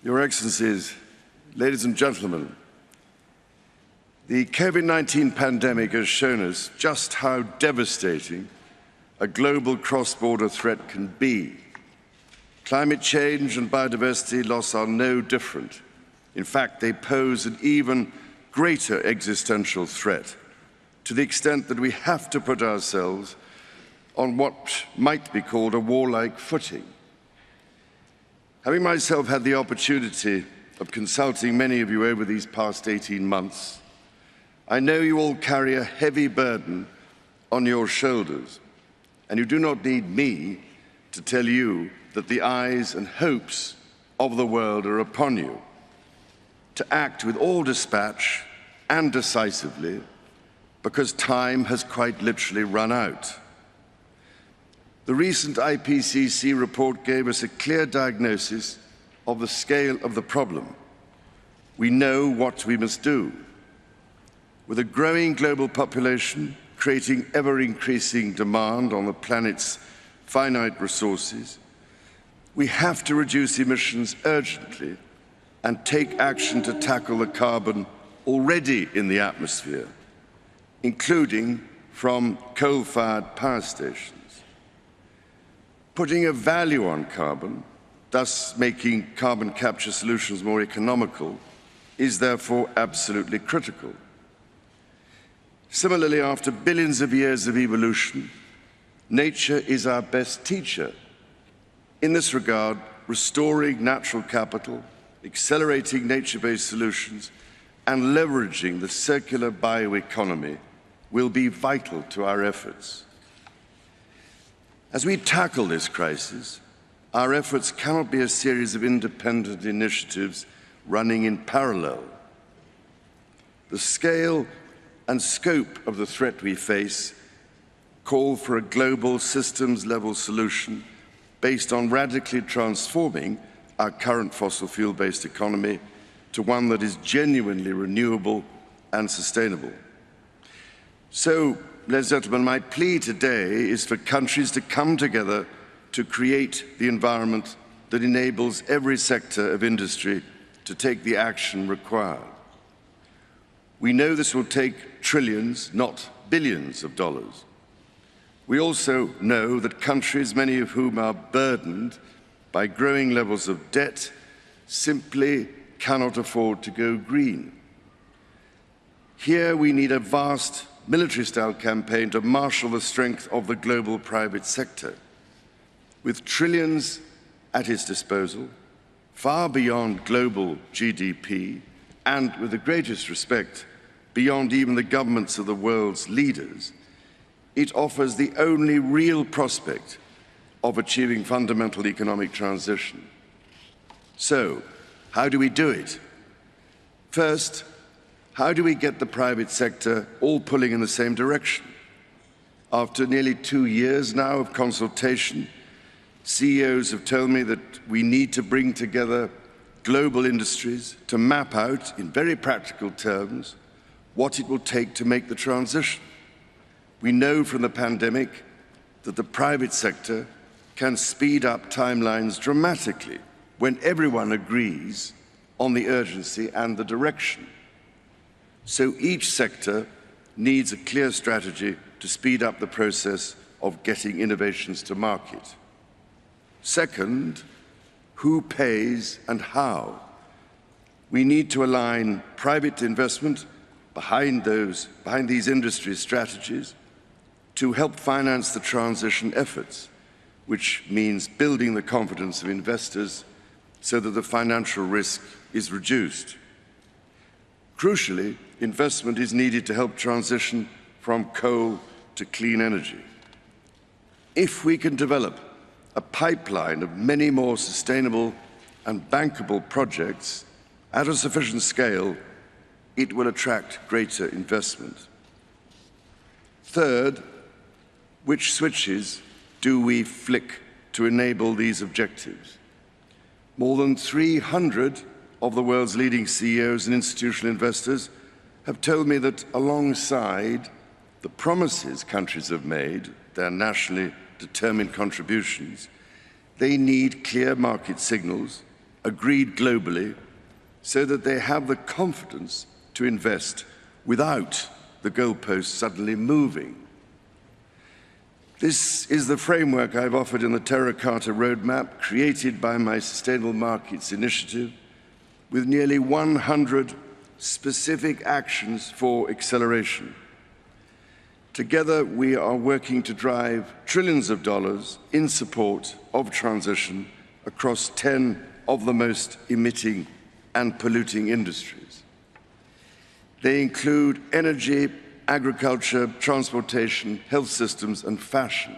Your Excellencies, ladies and gentlemen, the COVID-19 pandemic has shown us just how devastating a global cross-border threat can be. Climate change and biodiversity loss are no different. In fact, they pose an even greater existential threat, to the extent that we have to put ourselves on what might be called a warlike footing. Having myself had the opportunity of consulting many of you over these past 18 months, I know you all carry a heavy burden on your shoulders, and you do not need me to tell you that the eyes and hopes of the world are upon you, to act with all dispatch and decisively, because time has quite literally run out. The recent IPCC report gave us a clear diagnosis of the scale of the problem. We know what we must do. With a growing global population creating ever-increasing demand on the planet's finite resources, we have to reduce emissions urgently and take action to tackle the carbon already in the atmosphere, including from coal-fired power stations. Putting a value on carbon, thus making carbon capture solutions more economical, is therefore absolutely critical. Similarly, after billions of years of evolution, nature is our best teacher. In this regard, restoring natural capital, accelerating nature-based solutions, and leveraging the circular bioeconomy will be vital to our efforts. As we tackle this crisis, our efforts cannot be a series of independent initiatives running in parallel. The scale and scope of the threat we face call for a global systems-level solution based on radically transforming our current fossil fuel-based economy to one that is genuinely renewable and sustainable. So, ladies and gentlemen, my plea today is for countries to come together to create the environment that enables every sector of industry to take the action required. We know this will take trillions, not billions of dollars. We also know that countries, many of whom are burdened by growing levels of debt, simply cannot afford to go green. Here we need a vast military-style campaign to marshal the strength of the global private sector. With trillions at its disposal, far beyond global GDP, and with the greatest respect, beyond even the governments of the world's leaders, it offers the only real prospect of achieving fundamental economic transition. So, how do we do it? First, how do we get the private sector all pulling in the same direction? After nearly 2 years now of consultation, CEOs have told me that we need to bring together global industries to map out, in very practical terms, what it will take to make the transition. We know from the pandemic that the private sector can speed up timelines dramatically when everyone agrees on the urgency and the direction. So each sector needs a clear strategy to speed up the process of getting innovations to market. Second, who pays and how? We need to align private investment behind these industry strategies to help finance the transition efforts, which means building the confidence of investors so that the financial risk is reduced. Crucially, investment is needed to help transition from coal to clean energy. If we can develop a pipeline of many more sustainable and bankable projects at a sufficient scale, it will attract greater investment. Third, which switches do we flick to enable these objectives? More than 300 of the world's leading CEOs and institutional investors have told me that alongside the promises countries have made, their nationally determined contributions, they need clear market signals agreed globally so that they have the confidence to invest without the goalposts suddenly moving. This is the framework I've offered in the Terra Carta Roadmap, created by my Sustainable Markets Initiative, with nearly 100 specific actions for acceleration. Together, we are working to drive trillions of dollars in support of transition across 10 of the most emitting and polluting industries. They include energy, agriculture, transportation, health systems, and fashion.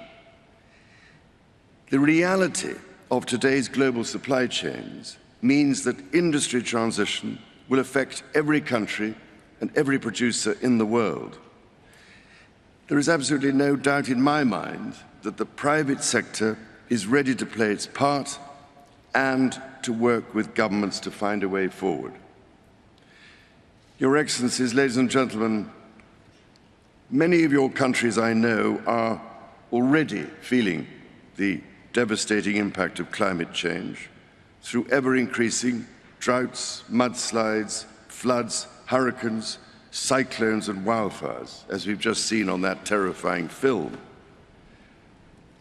The reality of today's global supply chains means that industry transition will affect every country and every producer in the world. There is absolutely no doubt in my mind that the private sector is ready to play its part and to work with governments to find a way forward. Your Excellencies, ladies and gentlemen, many of your countries, I know, are already feeling the devastating impact of climate change through ever-increasing droughts, mudslides, floods, hurricanes, cyclones and wildfires, as we've just seen on that terrifying film.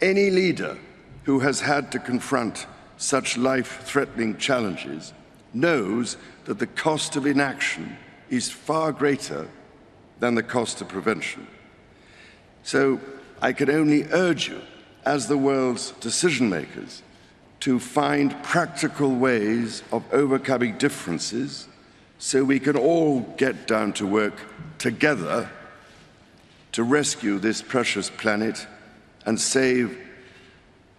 Any leader who has had to confront such life-threatening challenges knows that the cost of inaction is far greater than the cost of prevention. So I can only urge you, as the world's decision makers, to find practical ways of overcoming differences so we can all get down to work together to rescue this precious planet and save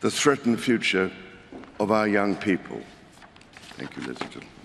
the threatened future of our young people. Thank you, ladies and gentlemen.